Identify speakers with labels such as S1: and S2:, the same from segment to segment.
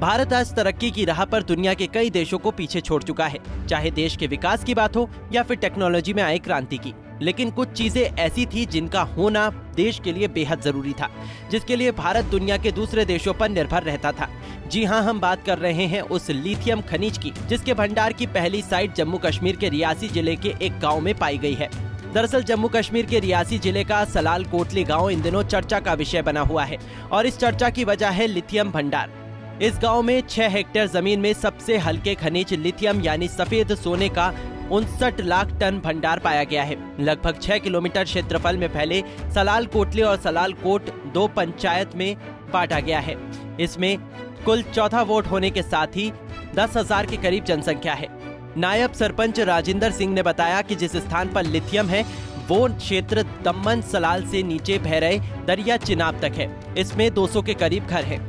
S1: भारत आज तरक्की की राह पर दुनिया के कई देशों को पीछे छोड़ चुका है, चाहे देश के विकास की बात हो या फिर टेक्नोलॉजी में आई क्रांति की। लेकिन कुछ चीजें ऐसी थी जिनका होना देश के लिए बेहद जरूरी था, जिसके लिए भारत दुनिया के दूसरे देशों पर निर्भर रहता था। जी हां, हम बात कर रहे हैं उस लिथियम खनिज की, जिसके भंडार की पहली साइट जम्मू कश्मीर के रियासी जिले के एक गाँव में पाई गई है। दरअसल जम्मू कश्मीर के रियासी जिले का सलाल कोटली गांव इन दिनों चर्चा का विषय बना हुआ है और इस चर्चा की वजह है लिथियम भंडार। इस गांव में 6 हेक्टेयर जमीन में सबसे हल्के खनिज लिथियम यानी सफेद सोने का 59 लाख टन भंडार पाया गया है। लगभग 6 किलोमीटर क्षेत्रफल में फैले सलाल कोटली और सलाल कोट 2 पंचायत में बांटा गया है। इसमें कुल 14 वार्ड होने के साथ ही 10,000 के करीब जनसंख्या है। नायब सरपंच राजिंदर सिंह ने बताया कि जिस स्थान पर लिथियम है वो क्षेत्र दमन सलाल से नीचे बह रहे दरिया चिनाब तक है। इसमें 200 के करीब घर हैं।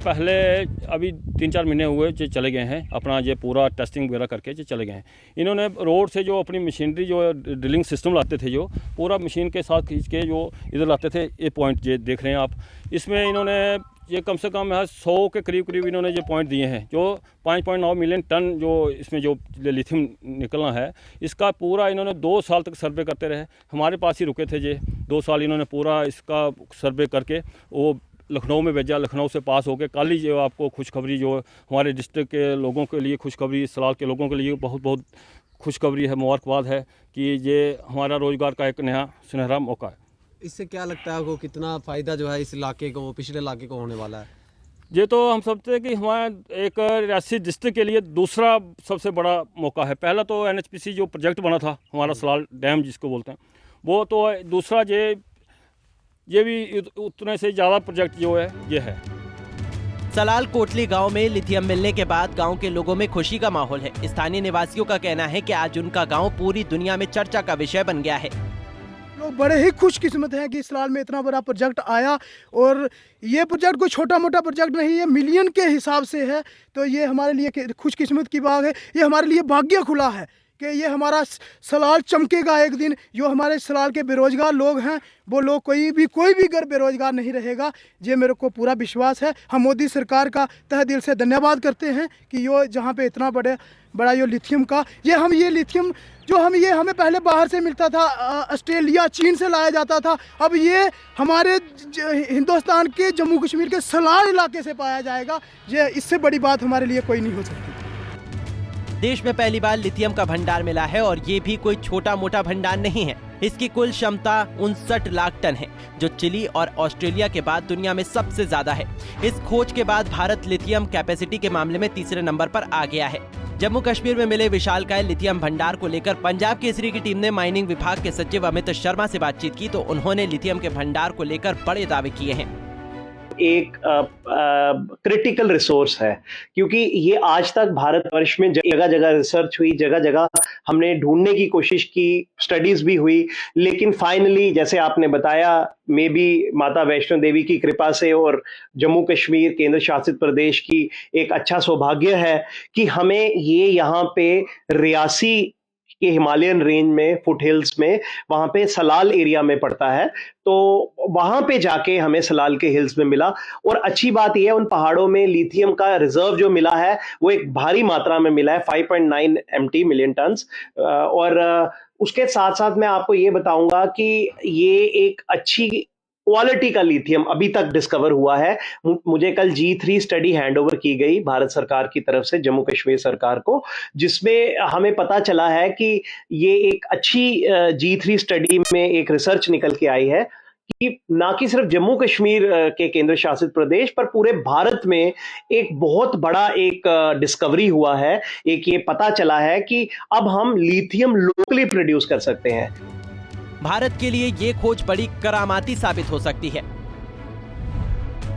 S2: पहले अभी 3-4 महीने हुए जो चले गए हैं, अपना ये पूरा टेस्टिंग वगैरह करके जो चले गए हैं। इन्होंने रोड से जो अपनी मशीनरी जो ड्रिलिंग सिस्टम लाते थे, जो पूरा मशीन के साथ खींच के जो इधर लाते थे, ये पॉइंट ये देख रहे हैं आप। इसमें इन्होंने ये कम से कम 100 के करीब इन्होंने ये पॉइंट दिए हैं। जो 5.9 मिलियन टन जो इसमें जो लिथियम निकलना है, इसका पूरा इन्होंने 2 साल तक सर्वे करते रहे। हमारे पास ही रुके थे ये 2 साल, इन्होंने पूरा इसका सर्वे करके वो लखनऊ में भेजा। लखनऊ से पास होकर कल ही जो आपको खुशखबरी, जो हमारे डिस्ट्रिक्ट के लोगों के लिए खुशखबरी, सलाल के लोगों के लिए बहुत बहुत खुशखबरी है, मुबारकबाद है कि ये हमारा रोज़गार का एक नया सुनहरा मौका है।
S3: इससे क्या लगता है आपको, कितना फ़ायदा जो है इस इलाके को, पिछले इलाके को होने वाला है?
S2: ये तो हम समझते हैं कि हमारे एक रियासी डिस्ट्रिक्ट के लिए दूसरा सबसे बड़ा मौका है। पहला तो NHPC जो प्रोजेक्ट बना था हमारा सलाल डैम जिसको बोलते हैं, वो तो दूसरा ये भी उतने से ज़्यादा प्रोजेक्ट जो है ये है।
S1: सलाल कोटली गांव में लिथियम मिलने के बाद गांव के लोगों में खुशी का माहौल है। स्थानीय निवासियों का कहना है कि आज उनका गांव पूरी दुनिया में चर्चा का विषय बन गया है।
S4: लोग बड़े ही खुशकिस्मत हैं कि सलाल में इतना बड़ा प्रोजेक्ट आया, और ये प्रोजेक्ट कोई छोटा मोटा प्रोजेक्ट नहीं है, मिलियन के हिसाब से है। तो ये हमारे लिए खुशकिस्मत की बात है, ये हमारे लिए भाग्य खुला है कि ये हमारा सलाल चमकेगा एक दिन। जो हमारे सलाल के बेरोजगार लोग हैं, वो लोग कोई भी घर बेरोजगार नहीं रहेगा, ये मेरे को पूरा विश्वास है। हम मोदी सरकार का तहे दिल से धन्यवाद करते हैं कि यो जहाँ पे इतना बड़ा यो लिथियम का ये लिथियम जो हमें पहले बाहर से मिलता था, ऑस्ट्रेलिया, चीन से लाया जाता था, अब ये हमारे हिंदुस्तान के जम्मू कश्मीर के सलाल इलाके से पाया जाएगा। ये इससे बड़ी बात हमारे लिए कोई नहीं हो सकती।
S1: देश में पहली बार लिथियम का भंडार मिला है और ये भी कोई छोटा मोटा भंडार नहीं है। इसकी कुल क्षमता 59 लाख टन है, जो चिली और ऑस्ट्रेलिया के बाद दुनिया में सबसे ज्यादा है। इस खोज के बाद भारत लिथियम कैपेसिटी के मामले में तीसरे नंबर पर आ गया है। जम्मू कश्मीर में मिले विशालकाय लिथियम भंडार को लेकर पंजाब केसरी की टीम ने माइनिंग विभाग के सचिव अमित शर्मा से बातचीत की तो उन्होंने लिथियम के भंडार को लेकर बड़े दावे किए हैं।
S5: एक क्रिटिकल रिसोर्स है, क्योंकि ये आज तक भारतवर्ष में जगह जगह रिसर्च हुई, जगह जगह हमने ढूंढने की कोशिश की, स्टडीज भी हुई, लेकिन फाइनली जैसे आपने बताया, मे बी माता वैष्णो देवी की कृपा से और जम्मू कश्मीर केंद्र शासित प्रदेश की एक अच्छा सौभाग्य है कि हमें ये यहाँ पे रियासी के हिमालयन रेंज में, फुट हिल्स में, वहां पे सलाल एरिया में पड़ता है, तो वहां पे जाके हमें सलाल के हिल्स में मिला। और अच्छी बात यह है, उन पहाड़ों में लिथियम का रिजर्व जो मिला है वो एक भारी मात्रा में मिला है, 5.9 MT मिलियन टन्स। और उसके साथ साथ मैं आपको ये बताऊंगा कि ये एक अच्छी क्वालिटी का लिथियम अभी तक डिस्कवर हुआ है। मुझे कल G3 स्टडी हैंडओवर की गई भारत सरकार की तरफ से जम्मू कश्मीर सरकार को, जिसमें हमें पता चला है कि ये एक अच्छी G3 स्टडी में एक रिसर्च निकल के आई है कि ना कि सिर्फ जम्मू कश्मीर के केंद्र शासित प्रदेश पर पूरे भारत में एक बहुत बड़ा एक डिस्कवरी हुआ है। एक ये पता चला है कि अब हम लिथियम लोकली प्रोड्यूस कर सकते हैं।
S1: भारत के लिए ये खोज बड़ी करामाती साबित हो सकती है।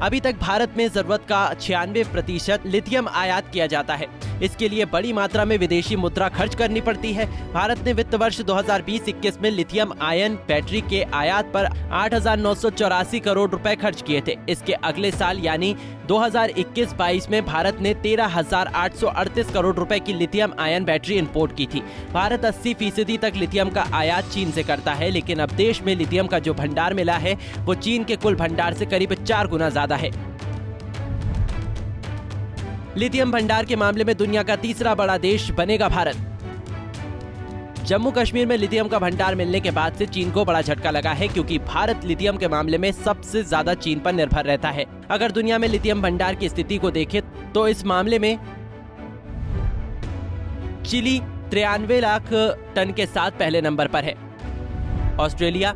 S1: अभी तक भारत में जरूरत का 96% लिथियम आयात किया जाता है। इसके लिए बड़ी मात्रा में विदेशी मुद्रा खर्च करनी पड़ती है। भारत ने वित्त वर्ष 2020-21 में लिथियम आयन बैटरी के आयात पर 8,984 करोड़ रुपए खर्च किए थे। इसके अगले साल यानी 2021-22 में भारत ने 13,838 करोड़ रुपए की लिथियम आयन बैटरी इंपोर्ट की थी। भारत 80% तक लिथियम का आयात चीन से करता है, लेकिन अब देश में लिथियम का जो भंडार मिला है वो चीन के कुल भंडार से करीब 4 गुना ज्यादा है। लिथियम भंडार के मामले में दुनिया का तीसरा बड़ा देश बनेगा भारत। जम्मू कश्मीर में लिथियम का भंडार मिलने के बाद से चीन को बड़ा झटका लगा है, क्योंकि भारत लिथियम के मामले में सबसे ज्यादा चीन पर निर्भर रहता है। अगर दुनिया में लिथियम भंडार की स्थिति को देखें तो इस मामले में चिली 93 लाख टन के साथ पहले नंबर पर है। ऑस्ट्रेलिया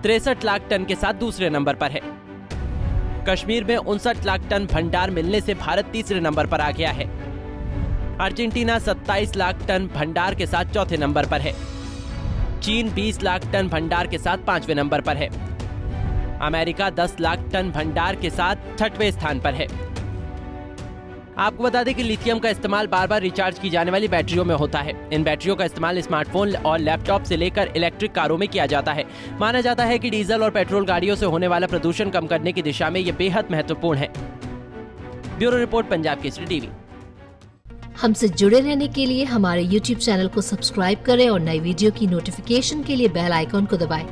S1: 63 लाख टन के साथ दूसरे नंबर पर है। कश्मीर में 59 लाख टन भंडार मिलने से भारत तीसरे नंबर पर आ गया है। अर्जेंटीना 27 लाख टन भंडार के साथ चौथे नंबर पर है। चीन 20 लाख टन भंडार के साथ पांचवें नंबर पर है। अमेरिका 10 लाख टन भंडार के साथ छठवें स्थान पर है। आपको बता दें कि लिथियम का इस्तेमाल बार बार रिचार्ज की जाने वाली बैटरियों में होता है। इन बैटरियों का इस्तेमाल स्मार्टफोन और लैपटॉप से लेकर इलेक्ट्रिक कारों में किया जाता है। माना जाता है कि डीजल और पेट्रोल गाड़ियों से होने वाला प्रदूषण कम करने की दिशा में ये बेहद महत्वपूर्ण है। Bureau report, Punjab Kesari TV.
S6: हमसे जुड़े रहने के लिए हमारे YouTube चैनल को सब्सक्राइब करें और नई वीडियो की नोटिफिकेशन के लिए बेल आइकॉन को दबाएं।